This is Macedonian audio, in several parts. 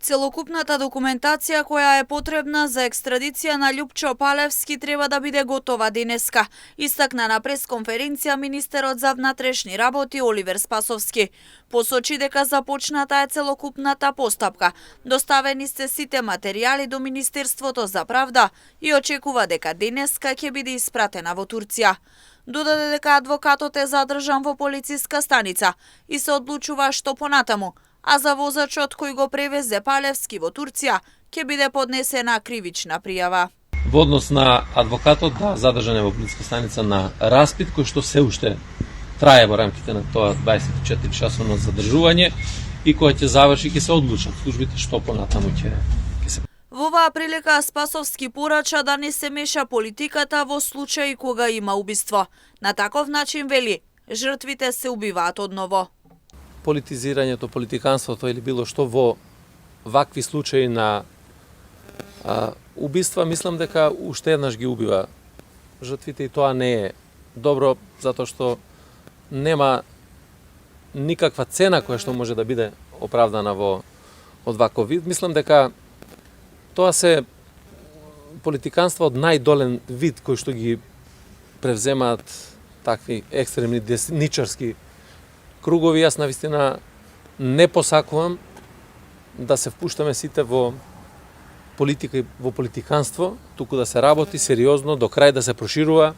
Целокупната документација која е потребна за екстрадиција на Љупчо Палевски треба да биде готова денеска, истакна на пресконференција министерот за внатрешни работи Оливер Спасовски. Посочи дека започната е целокупната постапка, доставени се сите материјали до Министерството за правда и очекува дека денеска ќе биде испратена во Турција. Додаде дека адвокатот е задржан во полициска станица и се одлучува што понатаму, а за возачот кој го превезе Палевски во Турција ќе биде поднесена кривична пријава. Во однос на адвокатот, да, задржан е во полициска станица на распит кој што се уште трае во рамките на тоа 24 часовно задржување и кој ќе заврши, ќе се одлучат службите што понатаму ќе се. Во оваа прилика Спасовски порача да не се меша политиката во случаи кога има убиство. На таков начин вели, жртвите се убиваат одново. Политизирањето, политиканството или било што во вакви случаи на убиства, мислам дека уште еднаш ги убива жртвите и тоа не е добро, затоа што нема никаква цена која што може да биде оправдана од ваков вид. Мислам дека тоа се политиканства од најдолен вид кои што ги превземаат такви екстремни десничарски кругови. Јас навистина не посакувам да се впуштаме сите во политика и во политиканство, туку да се работи сериозно, до крај да се проширува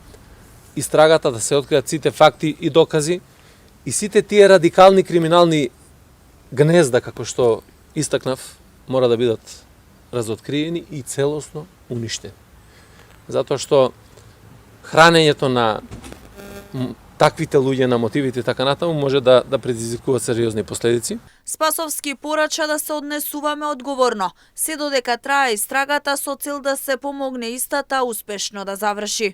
истрагата, да се откријат сите факти и докази и сите тие радикални криминални гнезда, како што истакнав, мора да бидат разоткриени и целосно уништени. Затоа што хранењето на таквите луѓе, на мотивите и така натаму може да предизвикува сериозни последици. Спасовски порача да се однесуваме одговорно, се додека трае истрагата со цел да се помогне истата успешно да заврши.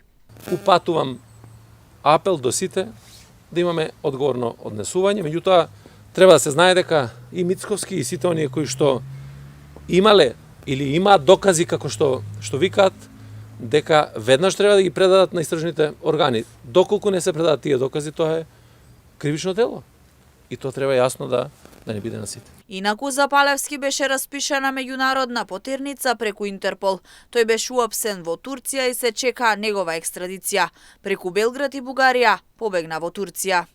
Упатувам апел до сите да имаме одговорно однесување, меѓутоа треба да се знае дека и Мицковски и сите оние кои што имале или имаат докази како што викаат, дека веднаш треба да ги предадат на истражните органи. Доколку не се предадат тие докази, тоа е кривично дело. И тоа треба јасно да не биде на сите. Инаку за Палевски беше распишана меѓународна потерница преку Интерпол. Тој беше уапсен во Турција и се чека негова екстрадиција. Преку Белград и Бугарија побегна во Турција.